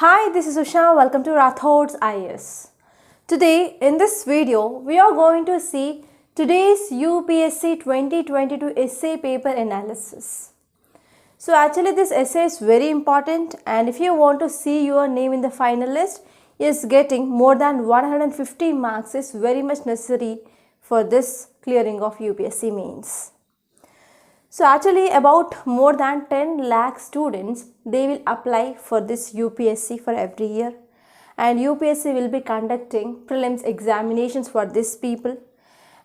Hi, this is Usha. Welcome to Rathod's IAS. Today, in this video, we are going to see today's UPSC 2022 essay paper analysis. So actually this essay is very important, and if you want to see your name in the final list, yes, getting more than 150 marks is very much necessary for this clearing of UPSC mains. So actually about more than 10 lakh students, they will apply for this UPSC for every year, and UPSC will be conducting prelims examinations for these people,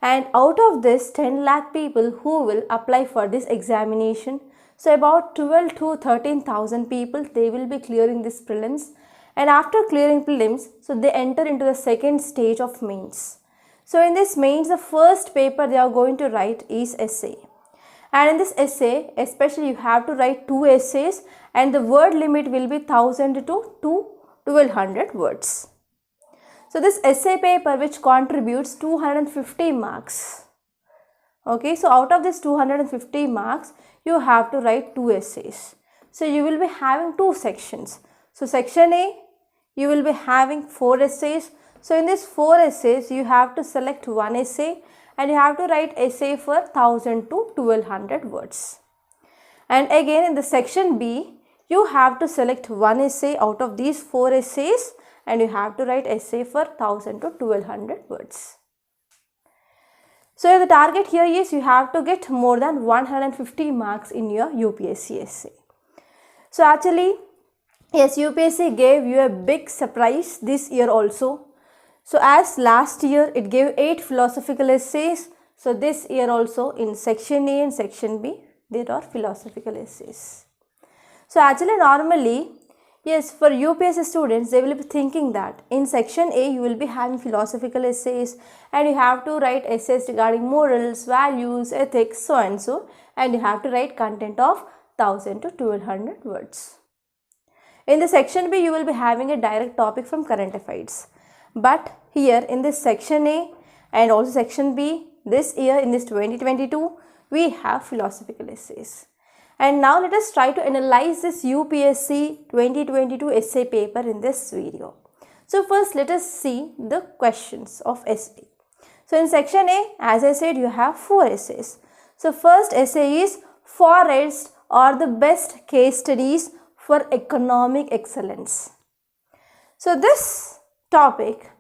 and out of this 10 lakh people who will apply for this examination, so about 12 to 13,000 people, they will be clearing this prelims, and after clearing prelims, so they enter into the second stage of mains. So in this mains, the first paper they are going to write is essay. And in this essay, especially you have to write 2 essays, and the word limit will be 1000 to 1200 words. So this essay paper which contributes 250 marks. Okay, so out of this 250 marks, you have to write 2 essays. So you will be having 2 sections. So section A, you will be having 4 essays. So in these 4 essays, you have to select 1 essay, and you have to write essay for 1000 to 1200 words. And again in the section B, you have to select 1 essay out of these 4 essays, and you have to write essay for 1000 to 1200 words. So the target here is you have to get more than 150 marks in your UPSC essay. So actually, yes, UPSC gave you a big surprise this year also. So as last year it gave 8 philosophical essays, so this year also in section A and section B there are philosophical essays. So actually normally, yes, for UPSC students they will be thinking that in section A you will be having philosophical essays, and you have to write essays regarding morals, values, ethics, so and so, and you have to write content of 1000 to 1200 words. In the section B you will be having a direct topic from current affairs. But here in this section A and also section B, this year in this 2022, we have philosophical essays. And now let us try to analyze this UPSC 2022 essay paper in this video. So first let us see the questions of essay. So in section A, as I said, you have 4 essays. So first essay is forests are the best case studies for economic excellence. So this topic,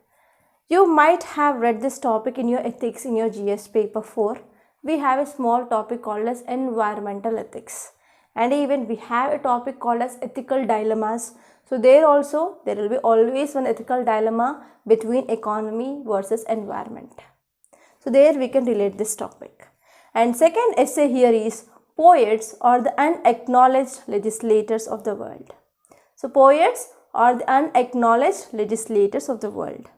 you might have read this topic in your ethics in your GS paper 4. We have a small topic called as environmental ethics, and even we have a topic called as ethical dilemmas. So there also there will be always one ethical dilemma between economy versus environment. So there we can relate this topic. And second essay here is poets are the unacknowledged legislators of the world. So poets are the unacknowledged legislators of the world.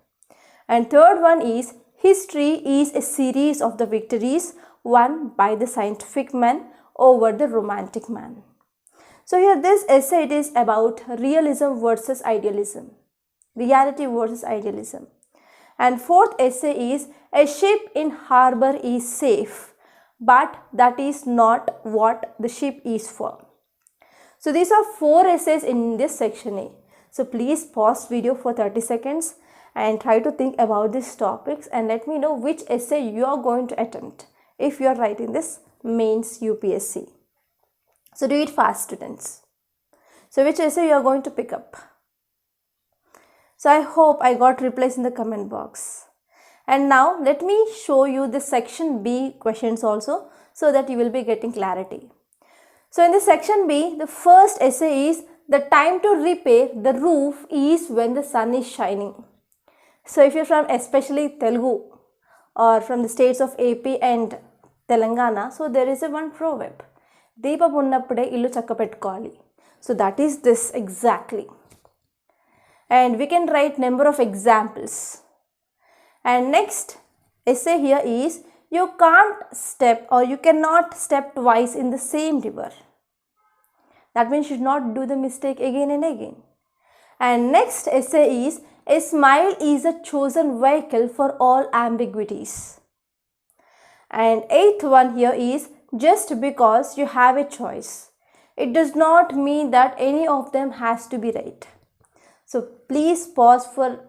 And third one is history is a series of the victories won by the scientific man over the romantic man. So here this essay it is about realism versus idealism, reality versus idealism. And fourth essay is a ship in harbor is safe, but that is not what the ship is for. So these are 4 essays in this section A. So please pause video for 30 seconds and try to think about these topics, and let me know which essay you are going to attempt if you are writing this mains UPSC. So do it fast, students. So which essay you are going to pick up? So I hope I got replies in the comment box. And now let me show you the section B questions also, so that you will be getting clarity. So in the section B, the first essay is the time to repair the roof is when the sun is shining. So if you're from especially Telugu or from the states of AP and Telangana, so there is a one proverb, Deepa Punnappude illu chakkapeట్టుకోవాలి. So that is this exactly. And we can write number of examples. And next essay here is you can't step or you cannot step twice in the same river. That means you should not do the mistake again and again. And next essay is a smile is a chosen vehicle for all ambiguities. And 8th one here is just because you have a choice, it does not mean that any of them has to be right. So please pause for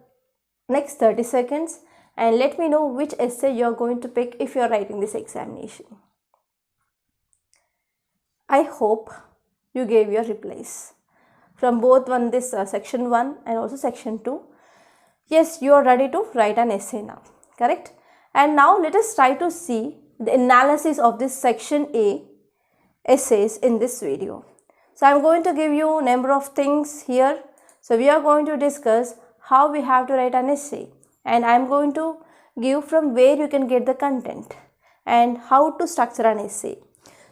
next 30 seconds and let me know which essay you are going to pick if you are writing this examination. I hope you gave your replies from both this section 1 and also section 2. Yes, you are ready to write an essay now, correct? And now let us try to see the analysis of this section A essays in this video. So I am going to give you a number of things here. So we are going to discuss how we have to write an essay, and I am going to give from where you can get the content and how to structure an essay.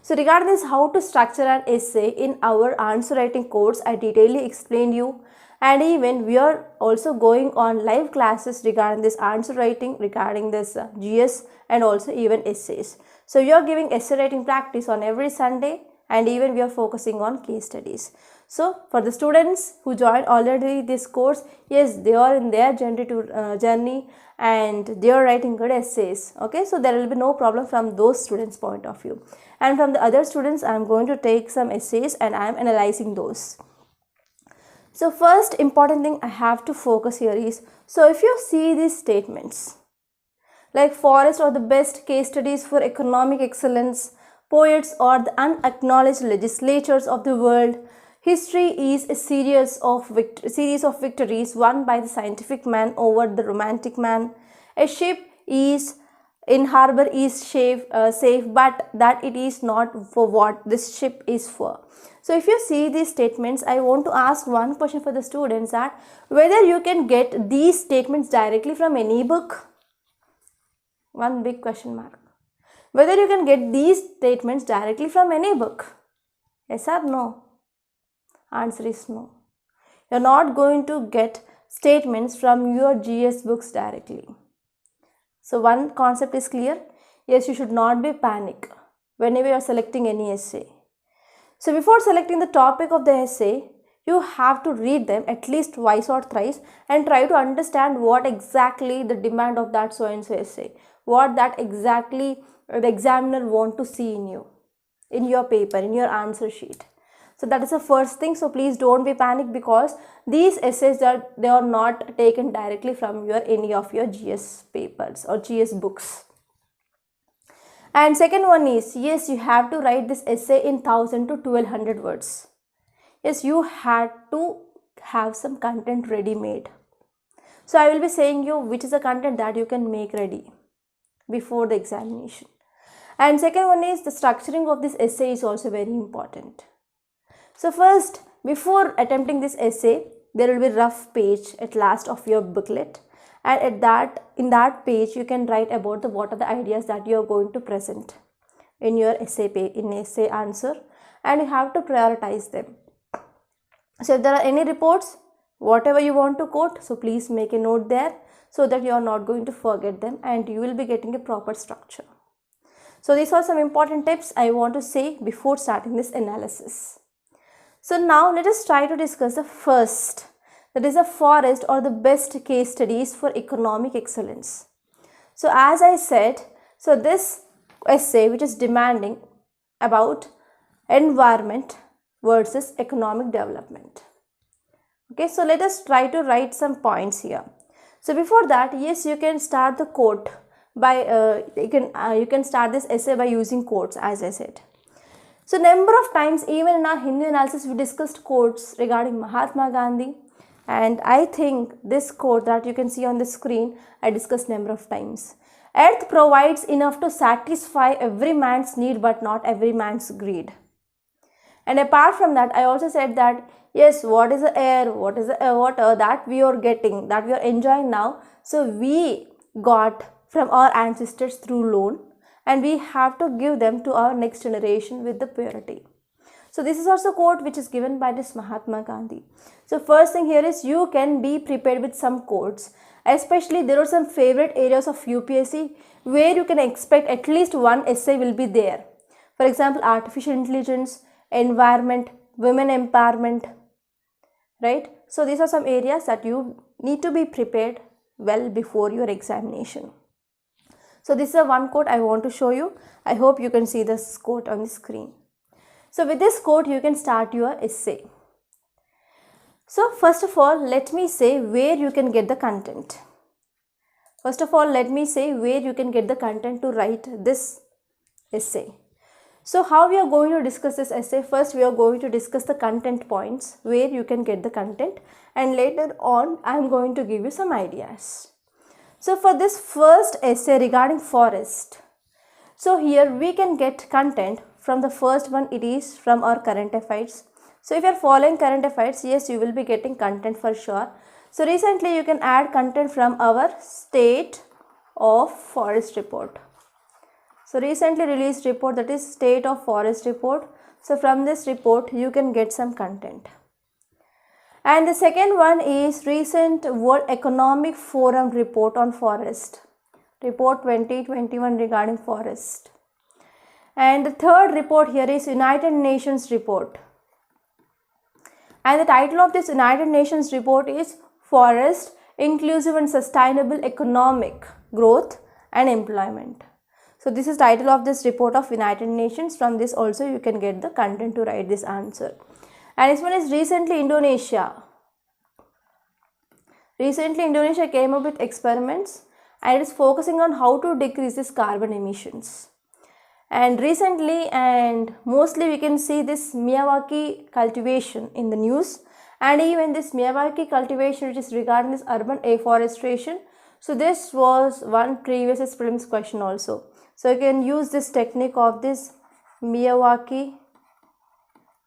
So regarding this how to structure an essay in our answer writing course, I detailedly explained you, and even we are also going on live classes regarding this answer writing, regarding this GS and also even essays. So we are giving essay writing practice on every Sunday, and even we are focusing on case studies. So for the students who joined already this course, yes, they are in their journey and they are writing good essays. Okay, so there will be no problem from those students' point of view. And from the other students, I am going to take some essays and I am analyzing those. So first important thing I have to focus here is, so if you see these statements, like forests are the best case studies for economic excellence, poets are the unacknowledged legislators of the world, history is a series of victories won by the scientific man over the romantic man, a ship is in harbor is safe, but that it is not for what this ship is for. So if you see these statements, I want to ask one question for the students, that whether you can get these statements directly from any book. One big question mark. Whether you can get these statements directly from any book. Yes or no? Answer is no. You are not going to get statements from your GS books directly. So one concept is clear. Yes, you should not be panic whenever you are selecting any essay. So before selecting the topic of the essay, you have to read them at least twice or thrice and try to understand what exactly the demand of that so and so essay, what that exactly the examiner want to see in you, in your paper, in your answer sheet. So that is the first thing. So please don't be panic, because these essays they are not taken directly from any of your GS papers or GS books. And second one is, yes, you have to write this essay in 1000 to 1200 words. Yes, you had to have some content ready made. So I will be saying you which is the content that you can make ready before the examination. And second one is, the structuring of this essay is also very important. So first, before attempting this essay, there will be rough page at last of your booklet, and in that page you can write about what are the ideas that you are going to present in your essay answer, and you have to prioritize them. So if there are any reports, whatever you want to quote, so please make a note there so that you are not going to forget them and you will be getting a proper structure. So these are some important tips I want to say before starting this analysis. So now let us try to discuss the first, that is the forest or the best case studies for economic excellence. So as I said, so this essay which is demanding about environment versus economic development. Okay, so let us try to write some points here. So before that, yes, you can start the quote by you can start this essay by using quotes, as I said. So number of times even in our Hindi analysis we discussed quotes regarding Mahatma Gandhi, and I think this quote that you can see on the screen I discussed number of times. Earth provides enough to satisfy every man's need but not every man's greed. And apart from that, I also said that yes, what is the air, what is the water that we are getting, that we are enjoying now, so we got from our ancestors through loan, and we have to give them to our next generation with the purity. So this is also a quote which is given by this Mahatma Gandhi. So first thing here is, you can be prepared with some quotes, especially there are some favorite areas of UPSC where you can expect at least one essay will be there. For example, artificial intelligence, environment, women empowerment, right? So these are some areas that you need to be prepared well before your examination. So this is a one quote I want to show you. I hope you can see this quote on the screen. So with this quote you can start your essay. So first of all, let me say where you can get the content. First of all, let me say where you can get the content to write this essay. So how we are going to discuss this essay? First, we are going to discuss the content points where you can get the content, and later on I am going to give you some ideas. So for this first essay regarding forest, so here we can get content from the first one, it is from our current affairs. So if you are following current affairs, yes, you will be getting content for sure. So recently you can add content from our state of forest report. So recently released report, that is state of forest report. So from this report you can get some content. And the second one is recent World Economic Forum report on forest, report 2021 regarding forest. And the third report here is United Nations report. And the title of this United Nations report is Forest, Inclusive and Sustainable Economic Growth and Employment. So this is title of this report of United Nations. From this also you can get the content to write this answer. And this one is recently Indonesia. Recently Indonesia came up with experiments and it is focusing on how to decrease this carbon emissions. And recently and mostly we can see this Miyawaki cultivation in the news, and even this Miyawaki cultivation which is regarding this urban afforestation. So this was one previous prelims question also. So you can use this technique of this Miyawaki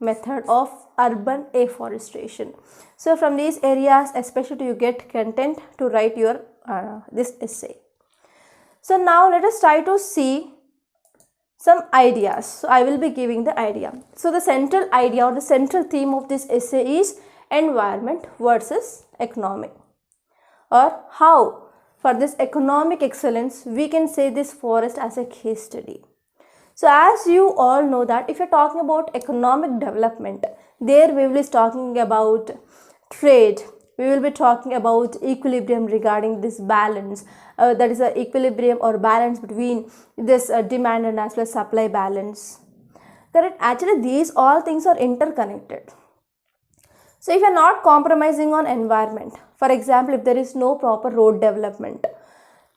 method of urban afforestation. So from these areas especially you get content to write your this essay. So now let us try to see some ideas. So I will be giving the idea. So the central idea or the central theme of this essay is environment versus economic, or how for this economic excellence we can say this forest as a case study. So as you all know that if you are talking about economic development, there we will be talking about trade, we will be talking about equilibrium regarding this balance, that is a equilibrium or balance between this demand and as well as supply balance. Correct? Actually these all things are interconnected. So if you are not compromising on environment, for example if there is no proper road development,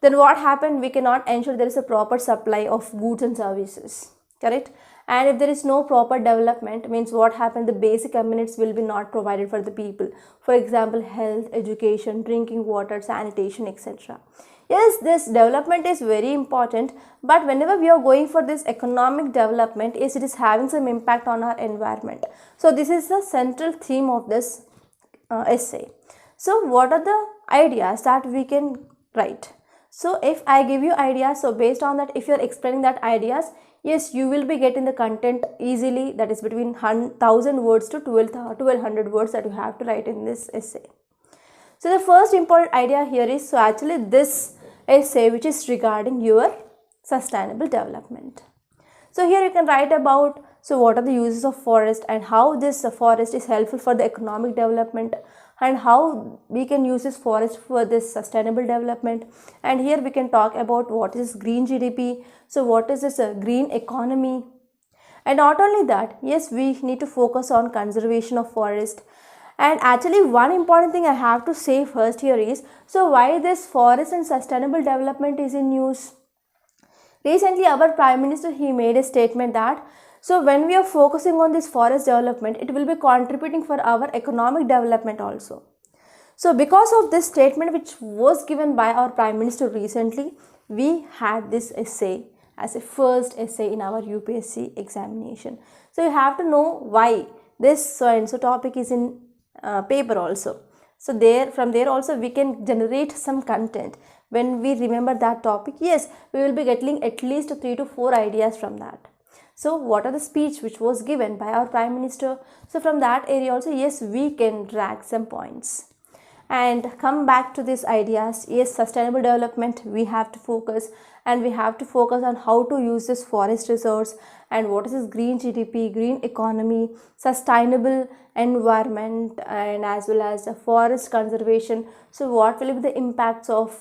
then what happened? We cannot ensure there is a proper supply of goods and services. Correct? And if there is no proper development, means what happened? The basic amenities will be not provided for the people. For example, health, education, drinking water, sanitation, etc. Yes, this development is very important, but whenever we are going for this economic development, yes, it is having some impact on our environment. So this is the central theme of this essay. So what are the ideas that we can write? So if I give you ideas, so based on that, if you are explaining that ideas, yes, you will be getting the content easily, that is between 1000 words to 1200 words that you have to write in this essay. So the first important idea here is, so actually this essay which is regarding your sustainable development. So here you can write about, so what are the uses of forest and how this forest is helpful for the economic development, and how we can use this forest for this sustainable development. And here we can talk about what is green GDP, so what is this green economy. And not only that, yes, we need to focus on conservation of forest. And actually one important thing I have to say first here is, so why this forest and sustainable development is in news. Recently our Prime Minister, he made a statement that, so when we are focusing on this forest development, it will be contributing for our economic development also. So because of this statement which was given by our Prime Minister recently, we had this essay as a first essay in our UPSC examination. So you have to know why this so and so topic is in paper also. So from there also we can generate some content. When we remember that topic, yes, we will be getting at least 3 to 4 ideas from that. So what are the speech which was given by our Prime Minister? So from that area also, yes, we can drag some points. And come back to these ideas, yes, sustainable development, we have to focus, and we have to focus on how to use this forest resource, and what is this green GDP, green economy, sustainable environment, and as well as forest conservation. So what will be the impacts of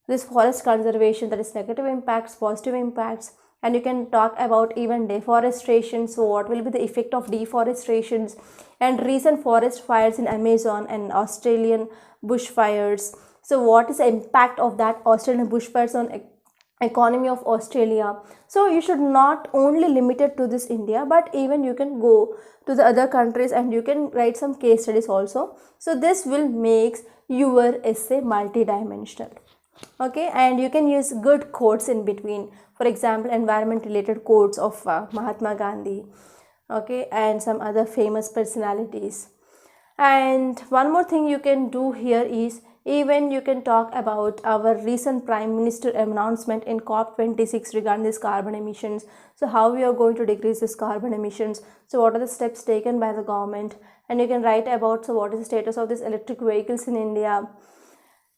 this forest conservation, that is negative impacts, positive impacts, and you can talk about even deforestation. So what will be the effect of deforestation and recent forest fires in Amazon and Australian bushfires. So what is the impact of that Australian bushfires on economy of Australia? So you should not only limit it to this India, but even you can go to the other countries and you can write some case studies also. So this will make your essay multi-dimensional. Okay, and you can use good quotes in between. For example, environment related quotes of Mahatma Gandhi, okay, and some other famous personalities. And one more thing you can do here is even you can talk about our recent Prime Minister announcement in COP26 regarding this carbon emissions. So how we are going to decrease this carbon emissions. So what are the steps taken by the government, and you can write about so what is the status of these electric vehicles in India.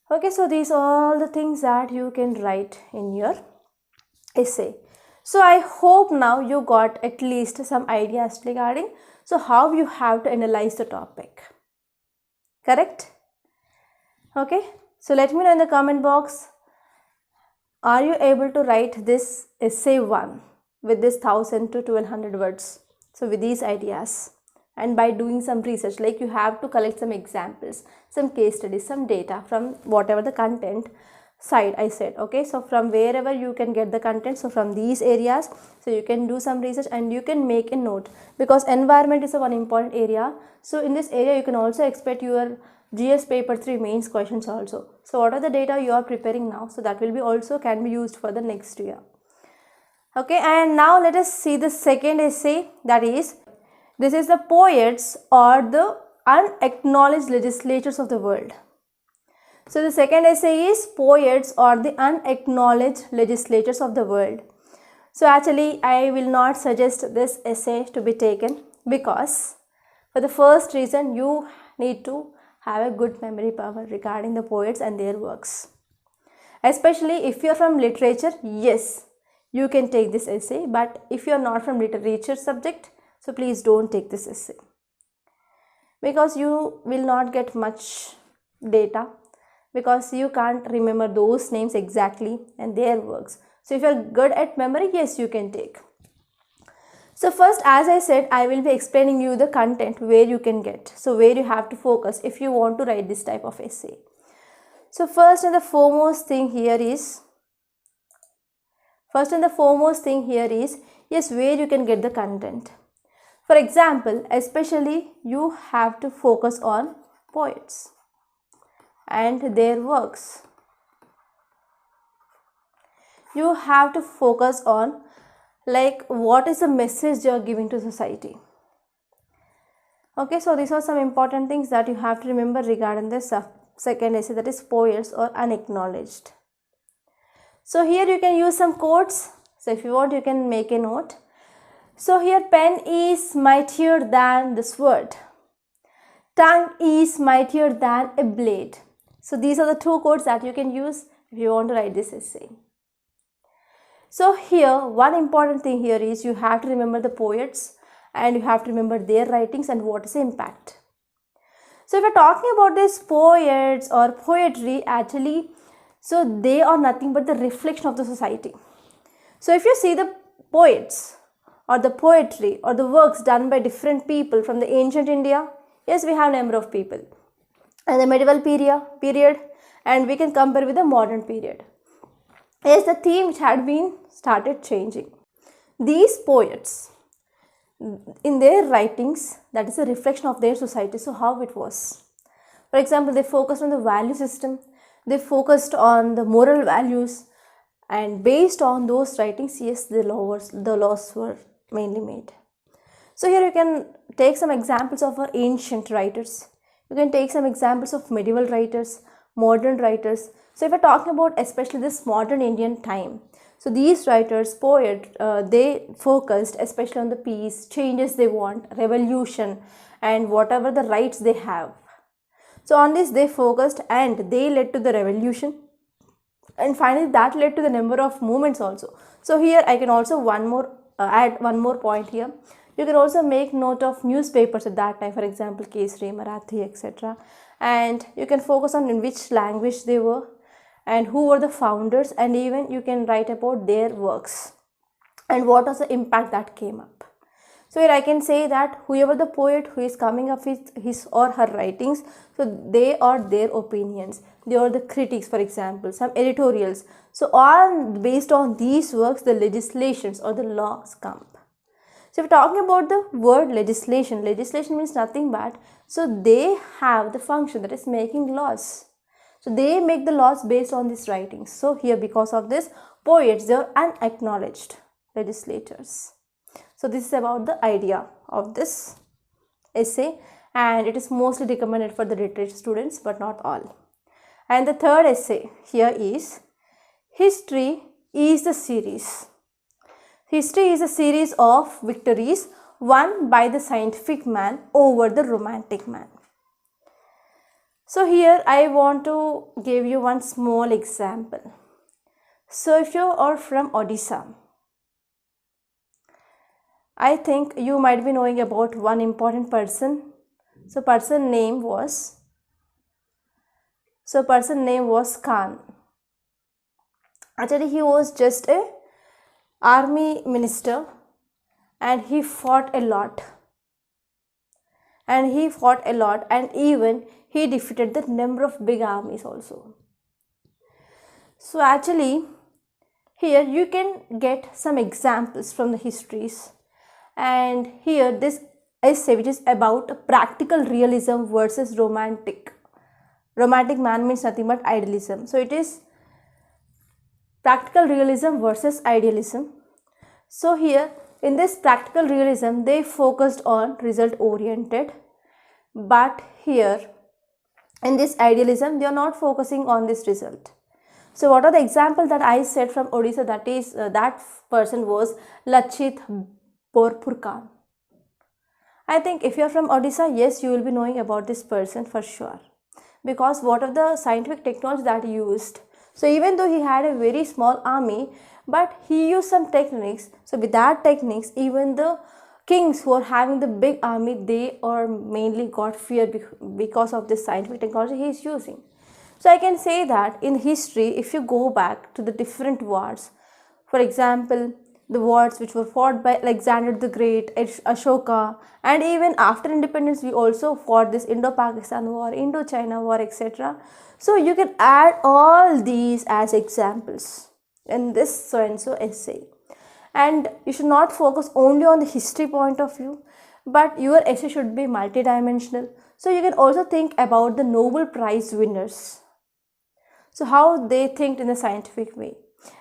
Okay, so these are all the things that you can write in your essay. So I hope now you got at least some ideas regarding so how you have to analyze the topic. Correct? Okay, so let me know in the comment box, are you able to write this essay 1 with this 1000 to 1200 words? So with these ideas, and by doing some research, like you have to collect some examples, some case studies, some data from whatever the content side I said. Okay, so from wherever you can get the content, so from these areas, so you can do some research and you can make a note, because environment is a one important area. So in this area you can also expect your GS paper 3 mains questions also. So what are the data you are preparing now, so that will be also can be used for the next year. Okay, and now let us see the second essay, that is, this is the poets or the unacknowledged legislators of the world. So the second essay is poets or the unacknowledged legislators of the world. So actually I will not suggest this essay to be taken, because for the first reason, you need to have a good memory power regarding the poets and their works. Especially if you are from literature, yes, you can take this essay, but if you are not from literature subject, so please don't take this essay, because you will not get much data, because you can't remember those names exactly and their works. So if you are good at memory, yes, you can take. So first, as I said, I will be explaining you the content where you can get, so where you have to focus if you want to write this type of essay. So first and the foremost thing here is, yes, where you can get the content. For example, especially you have to focus on poets and their works. You have to focus on like what is the message you are giving to society. Okay, so these are some important things that you have to remember regarding this second essay, that is poets or unacknowledged. So here you can use some quotes. So if you want, you can make a note. So here, pen is mightier than the sword. Tongue is mightier than a blade. So these are the two quotes that you can use if you want to write this essay. So here, one important thing here is you have to remember the poets and you have to remember their writings and what is the impact. So if you're talking about these poets or poetry, actually, so they are nothing but the reflection of the society. So if you see the poets or the poetry or the works done by different people from the ancient India, yes, we have a number of people, and the medieval period, and we can compare with the modern period. Yes, the theme which had been started changing. These poets, in their writings, that is a reflection of their society. So how it was. For example, they focused on the value system, they focused on the moral values, and based on those writings, yes, the laws were mainly made. So here you can take some examples of our ancient writers. You can take some examples of medieval writers, modern writers. So if we're talking about especially this modern Indian time, so these writers, poets, they focused especially on the peace, changes they want, revolution, and whatever the rights they have. So on this they focused, and they led to the revolution, and finally that led to the number of movements also. So here I can also add one more point here. You can also make note of newspapers at that time, for example, Kesari, Marathi, etc. And you can focus on in which language they were and who were the founders, and even you can write about their works. and what was the impact that came up. So here I can say that whoever the poet who is coming up with his or her writings, so they are their opinions, they are the critics, for example, some editorials. So all based on these works, the legislations or the laws come. So if we're talking about the word legislation, legislation means nothing but, so they have the function that is making laws. So they make the laws based on these writings. So here, because of this, poets, they are unacknowledged legislators. So this is about the idea of this essay, and it is mostly recommended for the literature students, but not all. And the third essay here is History is the series. History is a series of victories won by the scientific man over the romantic man. So here I want to give you one small example. So if you are from Odisha, I think you might be knowing about one important person. So person name was Khan. Actually, he was just a army minister, and he fought a lot. And even he defeated the number of big armies also. So actually, here you can get some examples from the histories. And here this essay, which is about practical realism versus romantic man, means nothing but idealism. So it is practical realism versus idealism. So here in this practical realism, they focused on result oriented, but here in this idealism, they are not focusing on this result. So what are the examples that I said from Odisha? That is that person was Lachit Borpur Khan. I think if you are from Odisha, yes, you will be knowing about this person for sure, because what are the scientific technology that he used. So even though he had a very small army, but he used some techniques. So with that techniques, even the kings who are having the big army, they are mainly got fear because of this scientific technology he is using. So I can say that in history, if you go back to the different wars, for example, the wars which were fought by Alexander the Great, Ashoka, and even after independence, we also fought this Indo-Pakistan war, Indo-China war, etc. So you can add all these as examples in this so-and-so essay. And you should not focus only on the history point of view, but your essay should be multidimensional. So you can also think about the Nobel Prize winners. So how they think in a scientific way.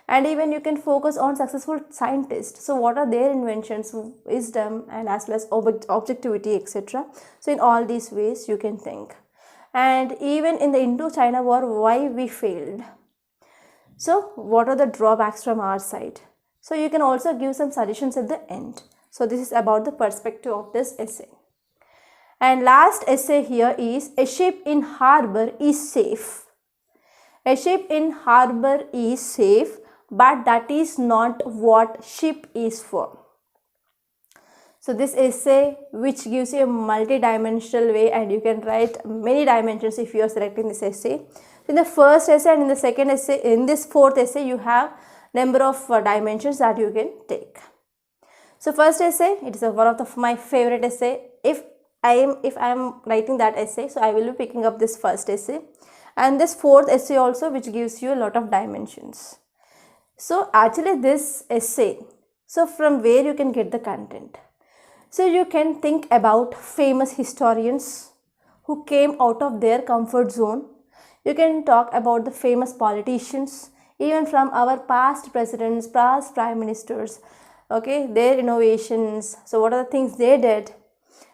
And even you can focus on successful scientists. So what are their inventions, wisdom, and as well as objectivity, etc. So in all these ways you can think. And even in the Indo-China war, why we failed. So what are the drawbacks from our side? So you can also give some suggestions at the end. So this is about the perspective of this essay. And last essay here is A Ship in Harbor is Safe. A ship in harbor is safe, but that is not what ship is for. So this essay, which gives you a multi-dimensional way, and you can write many dimensions if you are selecting this essay. In the first essay and in the second essay, in this fourth essay, you have number of dimensions that you can take. So first essay, it is one of my favorite essay. If I am writing that essay, so I will be picking up this first essay. And this fourth essay also, which gives you a lot of dimensions. So actually this essay, so from where you can get the content. So you can think about famous historians who came out of their comfort zone. You can talk about the famous politicians, even from our past presidents, past prime ministers, okay, their innovations. So what are the things they did?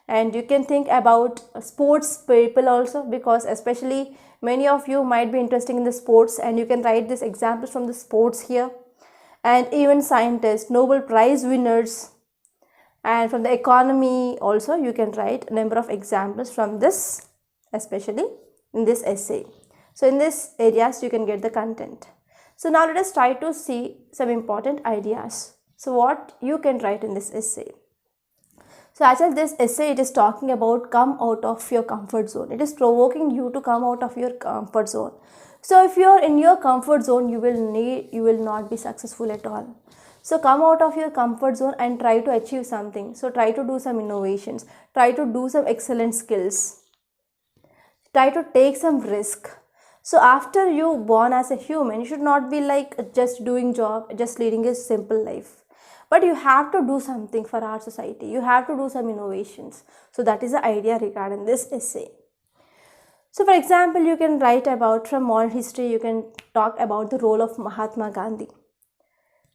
And you can think about sports people also, because especially many of you might be interested in the sports, and you can write these examples from the sports here. And even scientists, Nobel Prize winners, and from the economy also you can write a number of examples from this, especially in this essay. So in these areas you can get the content. So now let us try to see some important ideas. So what you can write in this essay. So actually this essay, it is talking about come out of your comfort zone. It is provoking you to come out of your comfort zone. So if you are in your comfort zone, you will not be successful at all. So come out of your comfort zone and try to achieve something. So try to do some innovations, try to do some excellent skills, try to take some risk. So after you born as a human, you should not be like just doing job, just leading a simple life, but you have to do something for our society, you have to do some innovations. So that is the idea regarding this essay. So for example, you can write about, from modern history, you can talk about the role of Mahatma Gandhi.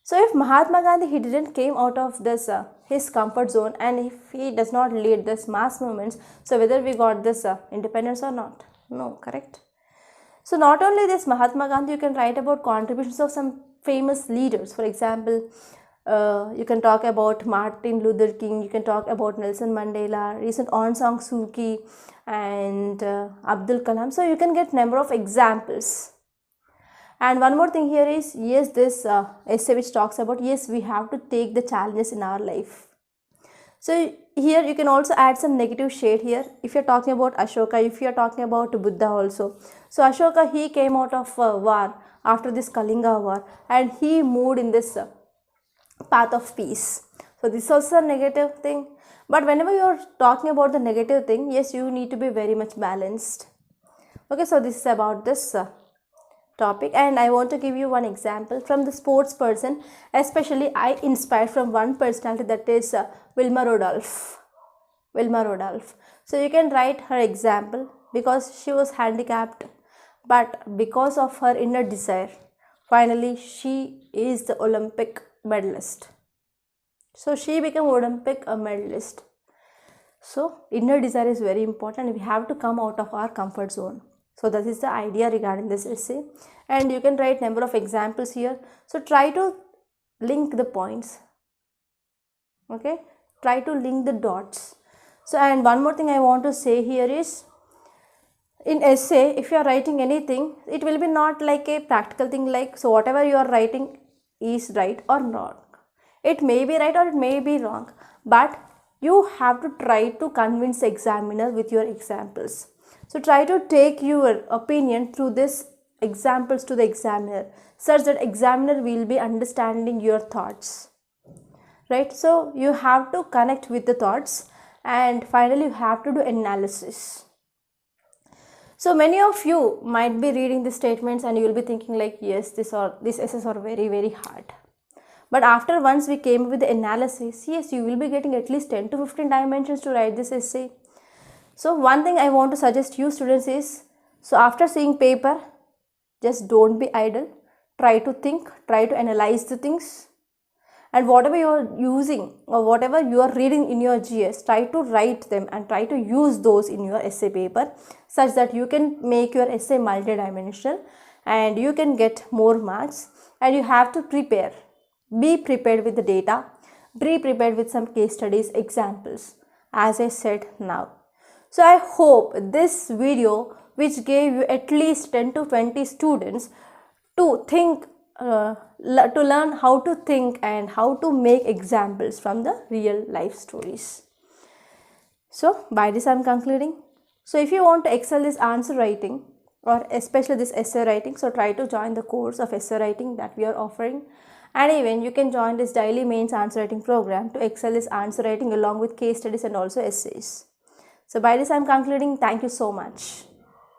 So if Mahatma Gandhi, he didn't came out of this his comfort zone, and if he does not lead this mass movements, so whether we got this independence or not? No, correct? So not only this Mahatma Gandhi, you can write about contributions of some famous leaders. For example, you can talk about Martin Luther King, you can talk about Nelson Mandela, recent Aung San Suu Kyi, and Abdul Kalam. So you can get number of examples. And one more thing here is, yes, this essay which talks about, yes, we have to take the challenges in our life. So here you can also add some negative shade here. If you're talking about Ashoka, if you're talking about Buddha also. So Ashoka, he came out of war after this Kalinga war, and he moved in this path of peace. So this is also a negative thing. But whenever you're talking about the negative thing, yes, you need to be very much balanced. Okay, so this is about this topic, and I want to give you one example from the sports person. Especially I inspired from one personality, that is Wilma Rudolph. So you can write her example, because she was handicapped, but because of her inner desire, finally she is the Olympic medalist. So she became Olympic medalist. So inner desire is very important. We have to come out of our comfort zone. So that is the idea regarding this essay, and you can write number of examples here. So try to link the points. Okay, try to link the dots. So, and one more thing I want to say here is, in essay, if you are writing anything, it will be not like a practical thing, like, so whatever you are writing is right or wrong. It may be right or it may be wrong, but you have to try to convince the examiner with your examples. So try to take your opinion through these examples to the examiner, such that examiner will be understanding your thoughts, right? So you have to connect with the thoughts, and finally you have to do analysis. So many of you might be reading the statements and you will be thinking like, yes, these essays are very, very hard. But after once we came with the analysis, yes, you will be getting at least 10 to 15 dimensions to write this essay. So one thing I want to suggest you students is, so after seeing paper, just don't be idle. Try to think, try to analyze the things, and whatever you are using or whatever you are reading in your GS, try to write them and try to use those in your essay paper, such that you can make your essay multidimensional and you can get more marks. And you have to prepare. Be prepared with the data, be prepared with some case studies, examples, as I said now. So I hope this video, which gave you at least 10 to 20 students to think, to learn how to think and how to make examples from the real life stories. So by this I am concluding. So if you want to excel this answer writing, or especially this essay writing, so try to join the course of essay writing that we are offering. And even you can join this daily mains answer writing program to excel this answer writing along with case studies and also essays. So by this I am concluding. Thank you so much.